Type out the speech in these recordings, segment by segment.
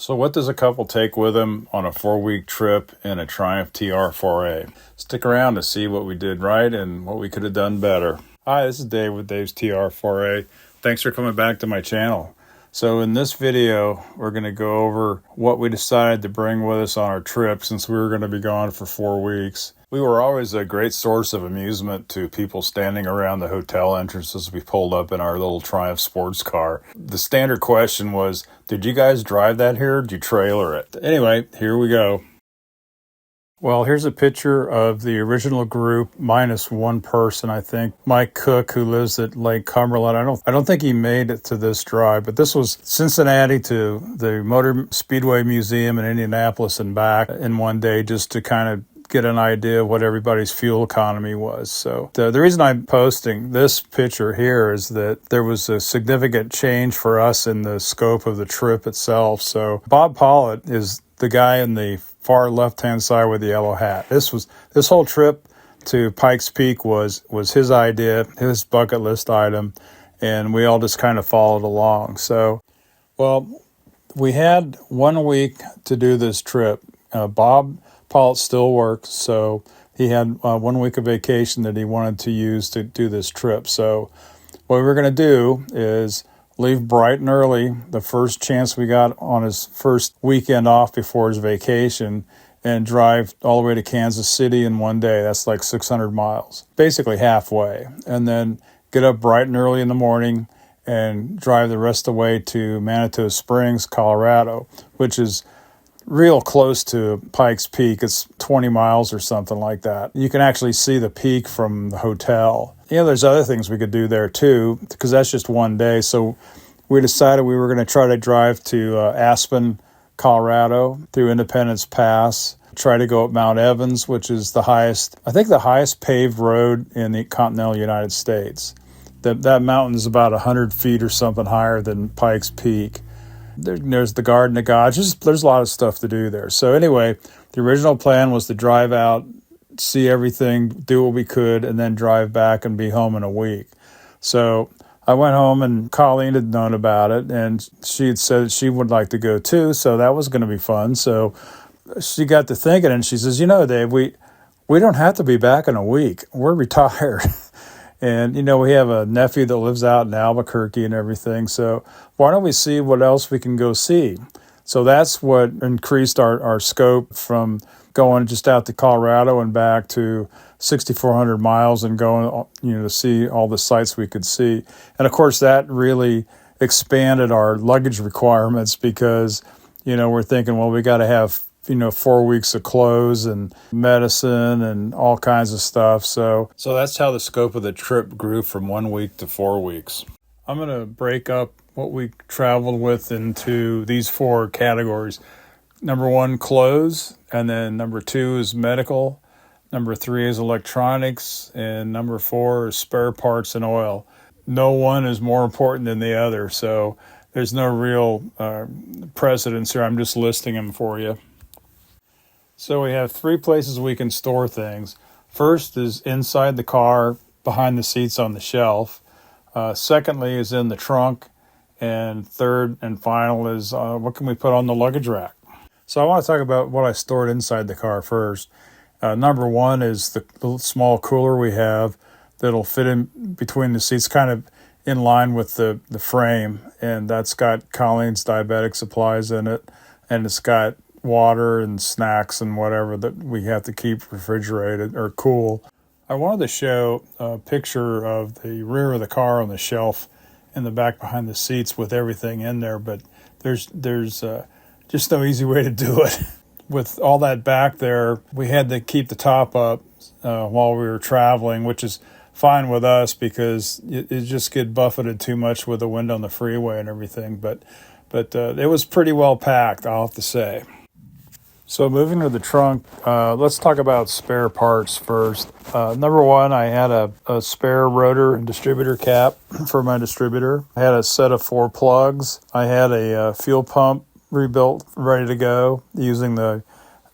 So what does a couple take with them on a 4-week trip in a Triumph TR4A? Stick around to see what we did right and what we could have done better. Hi, this is Dave with Dave's TR4A. Thanks for coming back to my channel. So in this video, we're going to go over what we decided to bring with us on our trip since we were going to be gone for 4 weeks. We were always a great source of amusement to people standing around the hotel entrances. We pulled up in our little Triumph sports car. The standard question was, did you guys drive that here? Did you trailer it? Anyway, here we go. Well, here's a picture of the original group minus one person, I think, Mike Cook, who lives at Lake Cumberland. I don't think he made it to this drive, but this was Cincinnati to the Motor Speedway Museum in Indianapolis and back in one day just to kind of get an idea of what everybody's fuel economy was. So the reason I'm posting this picture here is that there was a significant change for us in the scope of the trip itself. So Bob Pollitt is the guy in the far left-hand side with the yellow hat. This whole trip to Pikes Peak was his idea, his bucket list item, and we all just kind of followed along. So, well, we had 1 week to do this trip. Bob Pollitt still works, so he had 1 week of vacation that he wanted to use to do this trip. So what we were going to do is leave bright and early, the first chance we got on his first weekend off before his vacation, and drive all the way to Kansas City in one day. That's like 600 miles, basically halfway. And then get up bright and early in the morning and drive the rest of the way to Manitou Springs, Colorado, which is real close to Pikes Peak. It's 20 miles or something like that. You can actually see the peak from the hotel. There's other things we could do there too, because that's just one day. So we decided we were going to try to drive to Aspen, Colorado, through Independence Pass, try to go up Mount Evans, which is the highest paved road in the continental United States. That mountain is about 100 feet or something higher than Pikes Peak. There's the Garden of God. There's a lot of stuff to do there. So anyway, the original plan was to drive out, see everything, do what we could, and then drive back and be home in a week. So I went home, and Colleen had known about it, and she had said she would like to go too, so that was going to be fun. So she got to thinking, and she says, Dave, we don't have to be back in a week. We're retired. And, we have a nephew that lives out in Albuquerque and everything. So why don't we see what else we can go see? So that's what increased our scope from going just out to Colorado and back to 6,400 miles and going, to see all the sites we could see. And, of course, that really expanded our luggage requirements because, we're thinking, well, we got to have 4 weeks of clothes and medicine and all kinds of stuff. So that's how the scope of the trip grew from 1 week to 4 weeks. I'm going to break up what we traveled with into these 4 categories. Number 1, clothes, and then number 2 is medical, number 3 is electronics, and number 4 is spare parts and oil. No one is more important than the other, so there's no real precedence here. I'm just listing them for you. So we have 3 places we can store things. First is inside the car, behind the seats on the shelf. Secondly is in the trunk. And third and final is what can we put on the luggage rack? So I want to talk about what I stored inside the car first. Number 1 is the little small cooler we have that'll fit in between the seats, kind of in line with the frame. And that's got Colleen's diabetic supplies in it. And it's got water and snacks and whatever that we have to keep refrigerated or cool. I wanted to show a picture of the rear of the car on the shelf in the back behind the seats with everything in there, but there's just no easy way to do it. With all that back there, we had to keep the top up while we were traveling, which is fine with us because it just get buffeted too much with the wind on the freeway and everything, but it was pretty well packed, I'll have to say. So moving to the trunk, let's talk about spare parts first. Number 1, I had a spare rotor and distributor cap for my distributor. I had a set of 4 plugs. I had a fuel pump rebuilt, ready to go, using the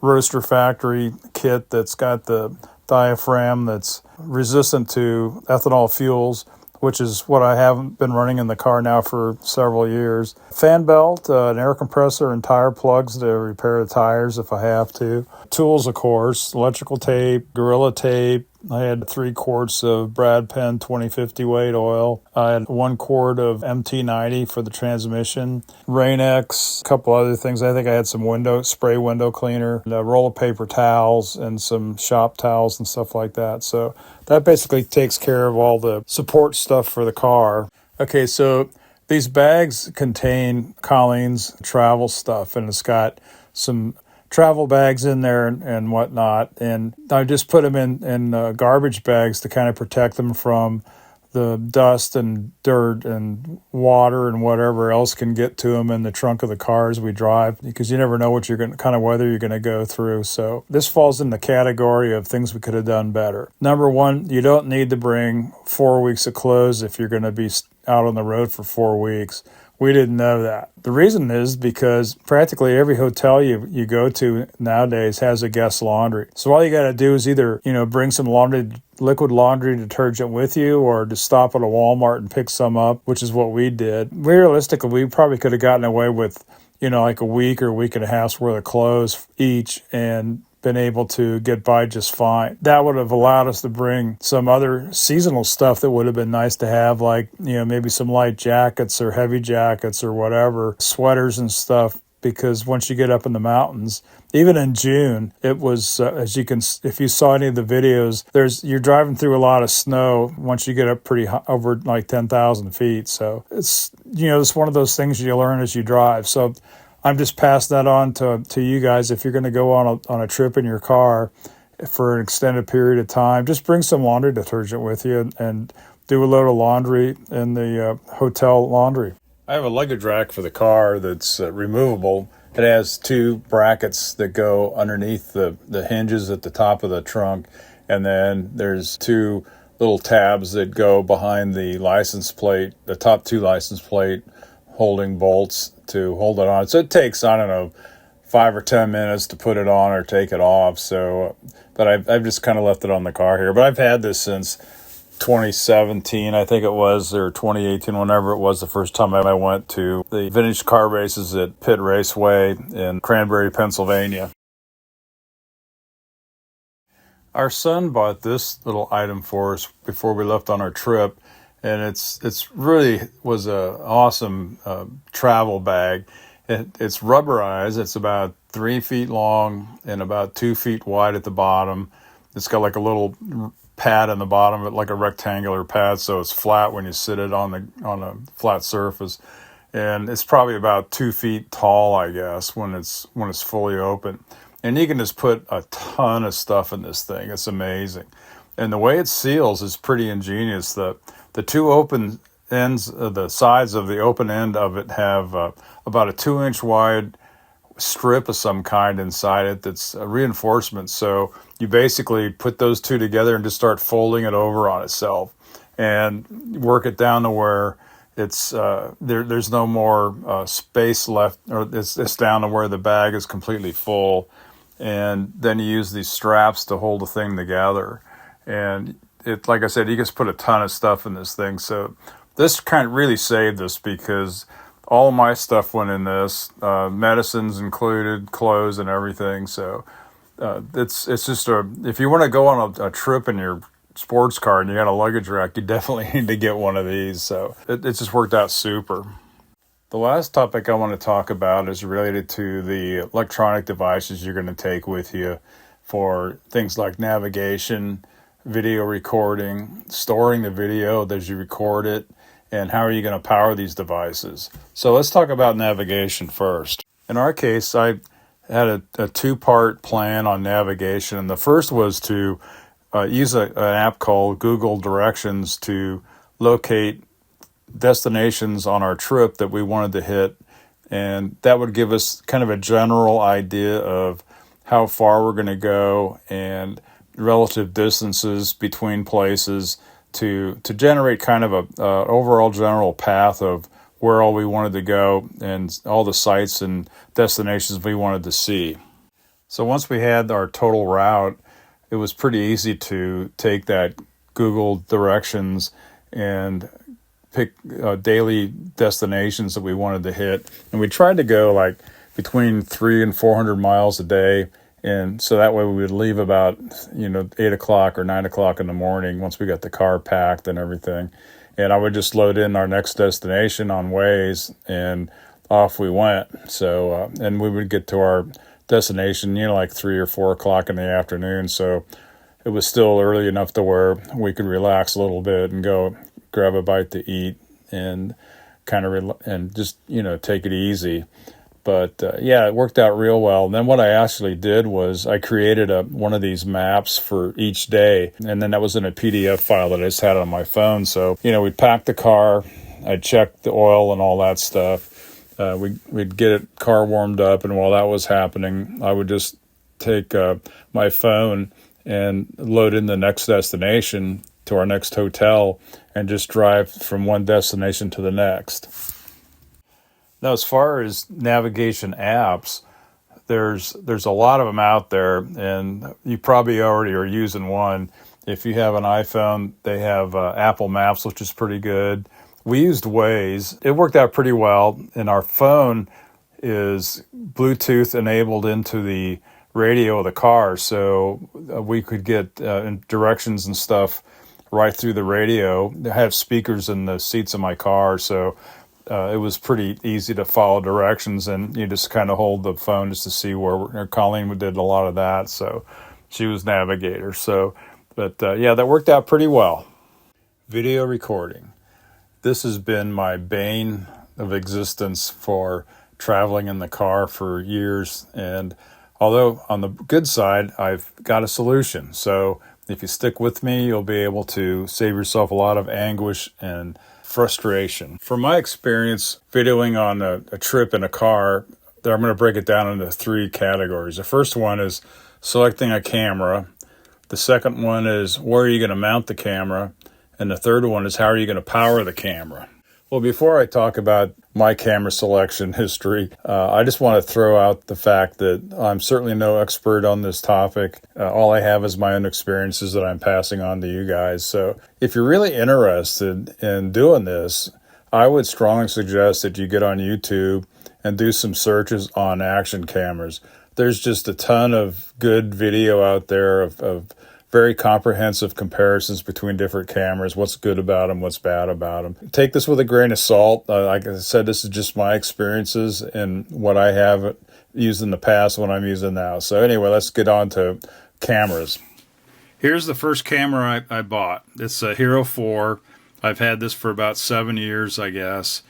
Roadster Factory kit that's got the diaphragm that's resistant to ethanol fuels, which is what I haven't been running in the car now for several years. Fan belt, an air compressor, and tire plugs to repair the tires if I have to. Tools, of course, electrical tape, Gorilla tape. I had 3 quarts of Brad Penn 2050 weight oil. I had 1 quart of MT90 for the transmission. Rain-X, a couple other things. I think I had some spray window cleaner, and a roll of paper towels, and some shop towels and stuff like that. So that basically takes care of all the support stuff for the car. Okay, so these bags contain Colleen's travel stuff, and it's got some travel bags in there and whatnot. And I just put them in garbage bags to kind of protect them from the dust and dirt and water and whatever else can get to them in the trunk of the car as we drive, because you never know what kind of weather you're going to go through. So this falls in the category of things we could have done better. Number one, you don't need to bring 4 weeks of clothes if you're going to be out on the road for 4 weeks. We didn't know that. The reason is because practically every hotel you go to nowadays has a guest laundry. So all you got to do is either, bring some liquid laundry detergent with you, or just stop at a Walmart and pick some up, which is what we did. Realistically, we probably could have gotten away with, like a week or a week and a half's worth of clothes each and been able to get by just fine. That would have allowed us to bring some other seasonal stuff that would have been nice to have, like, maybe some light jackets or heavy jackets or whatever, sweaters and stuff, because once you get up in the mountains, even in June, it was, if you saw any of the videos, you're driving through a lot of snow once you get up pretty high, over like 10,000 feet. So it's, it's one of those things you learn as you drive. So I'm just passing that on to you guys. If you're going to go on a trip in your car for an extended period of time, just bring some laundry detergent with you and do a load of laundry in the hotel laundry. I have a luggage rack for the car that's removable. It has 2 brackets that go underneath the hinges at the top of the trunk, and then there's 2 little tabs that go behind the license plate, the top 2 license plate holding bolts to hold it on. So it takes, 5 or 10 minutes to put it on or take it off. So, but I've just kind of left it on the car here. But I've had this since 2017, I think it was, or 2018, whenever it was the first time I went to the vintage car races at Pitt Raceway in Cranberry, Pennsylvania. Our son bought this little item for us before we left on our trip, and it's really was a awesome travel bag. It's rubberized. It's about 3 feet long and about 2 feet wide at the bottom. It's got like a little pad on the bottom of it, like a rectangular pad, so it's flat when you sit it on a flat surface. And it's probably about 2 feet tall, I guess, when it's fully open. And you can just put a ton of stuff in this thing. It's amazing. And the way it seals is pretty ingenious. The 2 open ends, the sides of the open end of it have about a 2-inch wide strip of some kind inside it that's a reinforcement. So you basically put those 2 together and just start folding it over on itself and work it down to where it's there's no more space left, or it's down to where the bag is completely full. And then you use these straps to hold the thing together. And it, like I said, you just put a ton of stuff in this thing. So this kind of really saved us, because all of my stuff went in this, medicines included, clothes and everything. So it's just if you want to go on a trip in your sports car and you got a luggage rack, you definitely need to get one of these. So it just worked out super. The last topic I want to talk about is related to the electronic devices you're going to take with you for things like navigation, video recording, storing the video as you record it, and how are you going to power these devices. So let's talk about navigation first. In our case, I had a 2-part plan on navigation. And the first was to use an app called Google Directions to locate destinations on our trip that we wanted to hit, and that would give us kind of a general idea of how far we're going to go and relative distances between places to generate kind of a overall general path of where all we wanted to go and all the sites and destinations we wanted to see. So once we had our total route, it was pretty easy to take that Google Directions and pick daily destinations that we wanted to hit. And we tried to go like between 300 and 400 miles a day. And so that way we would leave about, 8 o'clock or 9 o'clock in the morning once we got the car packed and everything. And I would just load in our next destination on Waze, and off we went. So, and we would get to our destination, like 3 or 4 o'clock in the afternoon. So it was still early enough to where we could relax a little bit and go grab a bite to eat and kind of and just, take it easy. But yeah, it worked out real well. And then what I actually did was I created one of these maps for each day. And then that was in a PDF file that I just had on my phone. So, we'd pack the car, I'd check the oil and all that stuff. We'd get it car warmed up. And while that was happening, I would just take my phone and load in the next destination to our next hotel and just drive from one destination to the next. Now, as far as navigation apps, there's a lot of them out there, and you probably already are using one. If you have an iPhone, they have Apple Maps, which is pretty good. We used Waze. It worked out pretty well, and our phone is Bluetooth enabled into the radio of the car, so we could get directions and stuff right through the radio. I have speakers in the seats of my car, so it was pretty easy to follow directions, and you just kind of hold the phone just to see where Colleen did a lot of that, so she was navigator. So, but yeah, that worked out pretty well. Video recording. This has been my bane of existence for traveling in the car for years, and although on the good side, I've got a solution. So if you stick with me, you'll be able to save yourself a lot of anguish and frustration. From my experience videoing on a trip in a car, I'm going to break it down into 3 categories. The first one is selecting a camera. The second one is where are you going to mount the camera? And the third one is how are you going to power the camera? Well, before I talk about my camera selection history, I just want to throw out the fact that I'm certainly no expert on this topic. All I have is my own experiences that I'm passing on to you guys. So if you're really interested in doing this, I would strongly suggest that you get on YouTube and do some searches on action cameras. There's just a ton of good video out there of very comprehensive comparisons between different cameras, what's good about them, what's bad about them. Take this with a grain of salt. Like I said, this is just my experiences and what I have used in the past, what I'm using now. So anyway, let's get on to cameras. Here's the first camera I bought. It's a Hero 4. I've had this for about 7 years, I guess.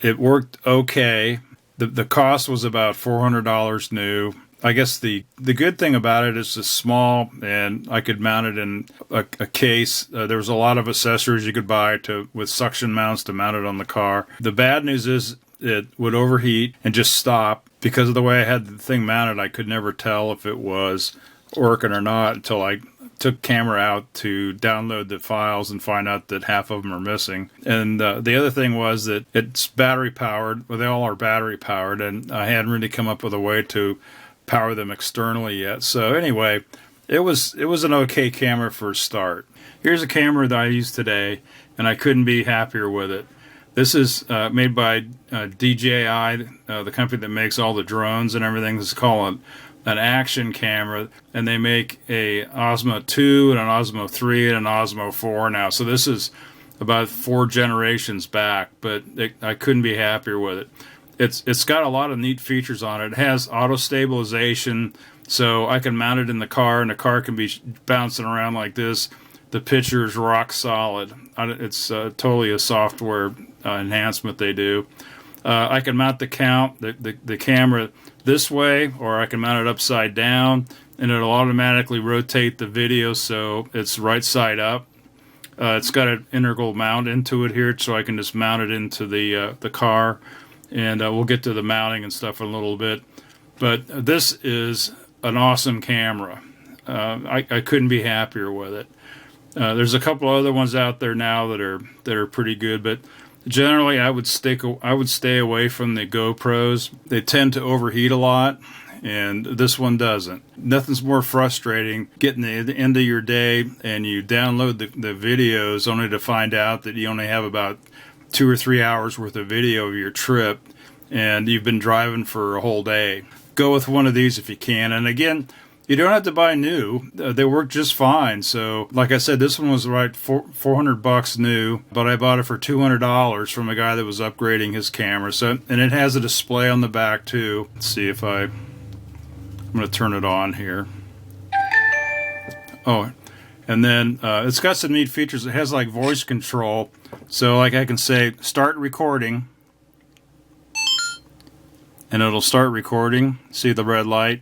It worked okay. The cost was about $400 new. I guess the good thing about it is it's small, and I could mount it in a case. There was a lot of accessories you could buy with suction mounts to mount it on the car. The bad news is it would overheat and just stop. Because of the way I had the thing mounted, I could never tell if it was working or not until I took camera out to download the files and find out that half of them are missing. And the other thing was that it's battery powered. Well, they all are battery powered, and I hadn't really come up with a way to power them externally yet. So anyway, it was an okay camera for a start. Here's a camera that I use today, and I couldn't be happier with it. This is made by DJI, the company that makes all the drones and everything. This is called an action camera, and they make a Osmo 2 and an Osmo 3 and an Osmo 4 now. So this is about 4 generations back, but I couldn't be happier with it. It's got a lot of neat features on it. It has auto stabilization, so I can mount it in the car, and the car can be bouncing around like this. The picture is rock solid. It's totally a software enhancement they do. I can mount the camera this way, or I can mount it upside down, and it'll automatically rotate the video so it's right side up. It's got an integral mount into it here, so I can just mount it into the car. And we'll get to the mounting and stuff in a little bit. But this is an awesome camera. I couldn't be happier with it. There's a couple other ones out there now that are pretty good, but Generally, I would stay away from the GoPros. They tend to overheat a lot, and this one doesn't. Nothing's more frustrating getting the end of your day and you download the videos only to find out that you only have about 2 or 3 hours worth of video of your trip, and you've been driving for a whole day. Go with one of these if you can. And again, you don't have to buy new. They work just fine. So, like I said, this one was right $400 new, but I bought it for $200 from a guy that was upgrading his camera. So, and it has a display on the back too. Let's see if I'm going to turn it on here. Oh, and then it's got some neat features. It has like voice control. So, like I can say, start recording, and it'll start recording. See the red light?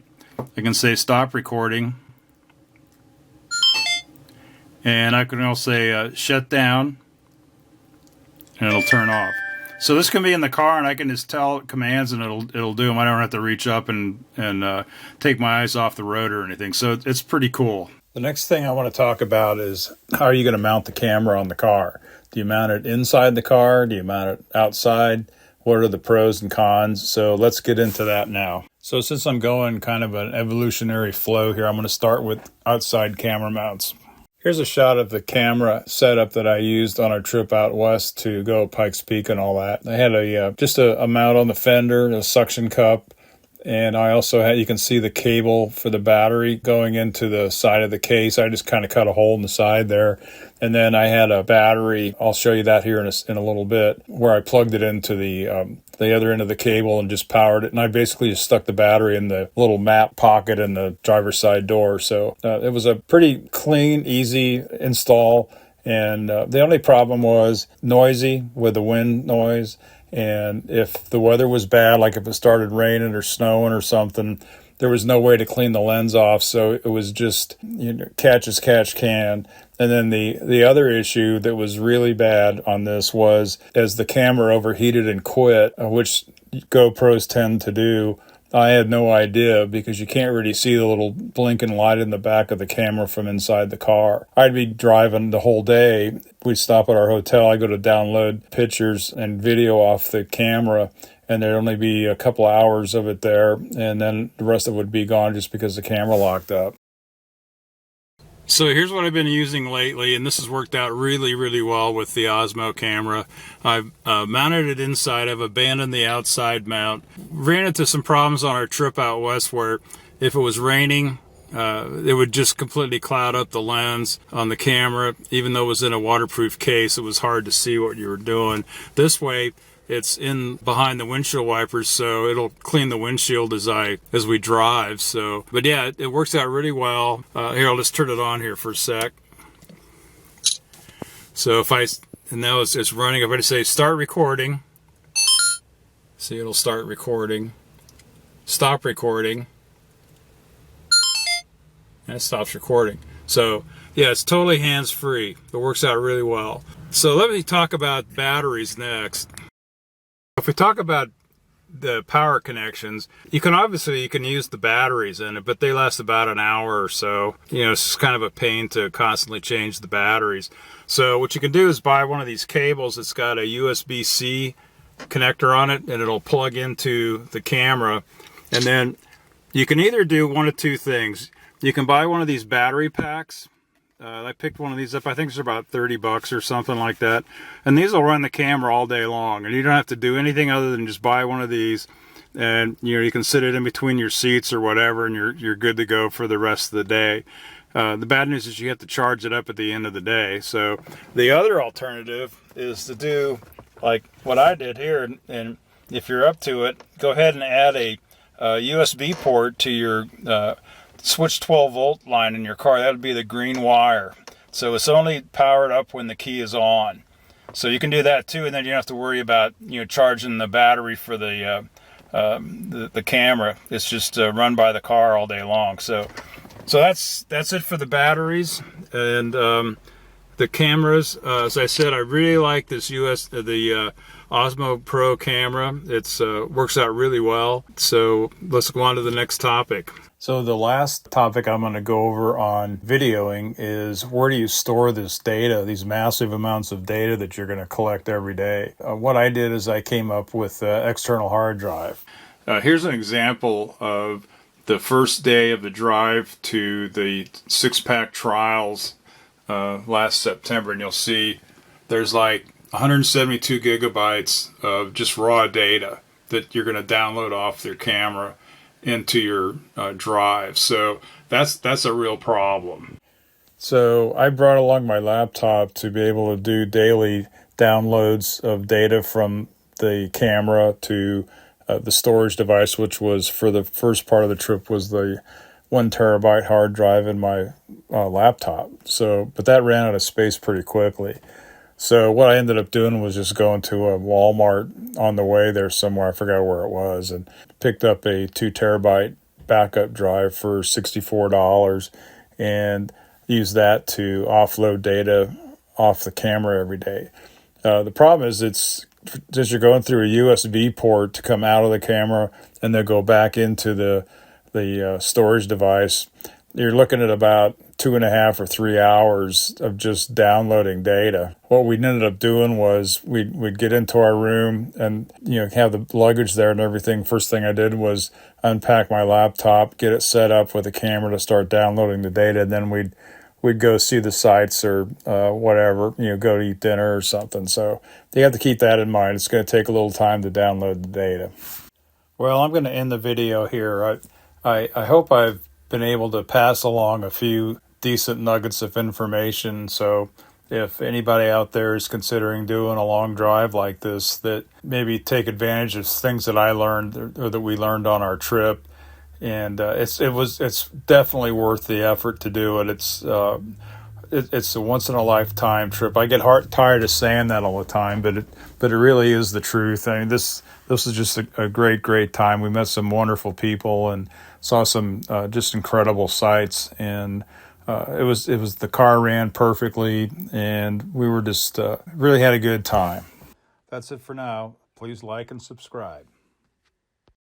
I can say stop recording, and I can also say shut down, and it'll turn off. So this can be in the car, and I can just tell it commands, and it'll do them. I don't have to reach up and take my eyes off the road or anything. So it's pretty cool. The next thing I want to talk about is how are you going to mount the camera on the car? Do you mount it inside the car? Do you mount it outside? What are the pros and cons? So let's get into that now. So since I'm going kind of an evolutionary flow here, I'm going to start with outside camera mounts. Here's a shot of the camera setup that I used on our trip out west to go Pikes Peak and all that. I had just a mount on the fender, a suction cup, and I also had, you can see the cable for the battery going into the side of the case. I just kind of cut a hole in the side there. And then I had a battery, I'll show you that here in a little bit, where I plugged it into the other end of the cable and just powered it. And I basically just stuck the battery in the little map pocket in the driver's side door. So it was a pretty clean, easy install. And the only problem was noisy with the wind noise. And if the weather was bad, like if it started raining or snowing or something, there was no way to clean the lens off. So it was just, catch as catch can. And then the other issue that was really bad on this was as the camera overheated and quit, which GoPros tend to do, I had no idea because you can't really see the little blinking light in the back of the camera from inside the car. I'd be driving the whole day. We'd stop at our hotel. I go to download pictures and video off the camera, and there'd only be a couple hours of it there, and then the rest of it would be gone just because the camera locked up. So here's what I've been using lately, and this has worked out really, really well with the Osmo camera. I've mounted it inside. I've abandoned the outside mount. Ran into some problems on our trip out west where if it was raining, it would just completely cloud up the lens on the camera. Even though it was in a waterproof case, it was hard to see what you were doing. This way, it's in behind the windshield wipers, so it'll clean the windshield as we drive. So, but yeah, it works out really well. Here, I'll just turn it on here for a sec. So and now it's running. If I just say start recording, see, it'll start recording. Stop recording, and it stops recording. So yeah, it's totally hands-free. It works out really well. So let me talk about batteries next. If we talk about the power connections, you can use the batteries in it, but they last about an hour or so. It's kind of a pain to constantly change the batteries. So what you can do is buy one of these cables. It's got a USB-C connector on it, and it'll plug into the camera. And then you can either do one of two things. You can buy one of these battery packs. I picked one of these up. I think it's about $30 or something like that. And these will run the camera all day long. And you don't have to do anything other than just buy one of these. And you can sit it in between your seats or whatever, and you're good to go for the rest of the day. The bad news is you have to charge it up at the end of the day. So the other alternative is to do like what I did here. And if you're up to it, go ahead and add a USB port to your switch 12 volt line in your car. That would be the green wire. So it's only powered up when the key is on. So you can do that too, and then you don't have to worry about charging the battery for the camera. It's just run by the car all day long. So that's it for the batteries. And the the cameras, as I said, I really like this the Osmo Pro camera. It's works out really well. So let's go on to the next topic. So the last topic I'm going to go over on videoing is, where do you store this data, these massive amounts of data that you're going to collect every day? What I did is I came up with an external hard drive. Here's an example of the first day of the drive to the 6-pack trials last September, and you'll see there's like 172 gigabytes of just raw data that you're going to download off your camera into your drive. So that's a real problem. So I brought along my laptop to be able to do daily downloads of data from the camera to the storage device, which was, for the first part of the trip, was the 1 terabyte hard drive in my laptop. So, but that ran out of space pretty quickly. So what I ended up doing was just going to a Walmart on the way there somewhere, I forgot where it was, and picked up a 2 terabyte backup drive for $64 and used that to offload data off the camera every day. The problem is, it's just you're going through a USB port to come out of the camera and then go back into the storage device. You're looking at about 2.5 or 3 hours of just downloading data. What we ended up doing was we'd get into our room and have the luggage there and everything. First thing I did was unpack my laptop, get it set up with a camera to start downloading the data, and then we'd go see the sights or whatever, go to eat dinner or something. So you have to keep that in mind. It's going to take a little time to download the data. Well, I'm going to end the video here. I hope I've been able to pass along a few decent nuggets of information. So if anybody out there is considering doing a long drive like this, that maybe take advantage of things that I learned or that we learned on our trip. And it's definitely worth the effort to do it. It's a once in a lifetime trip. I get tired of saying that all the time, but it really is the truth. I mean, this was just a great time. We met some wonderful people and saw some just incredible sights. And it was the car ran perfectly, and we were just really had a good time. That's it for now. Please like and subscribe.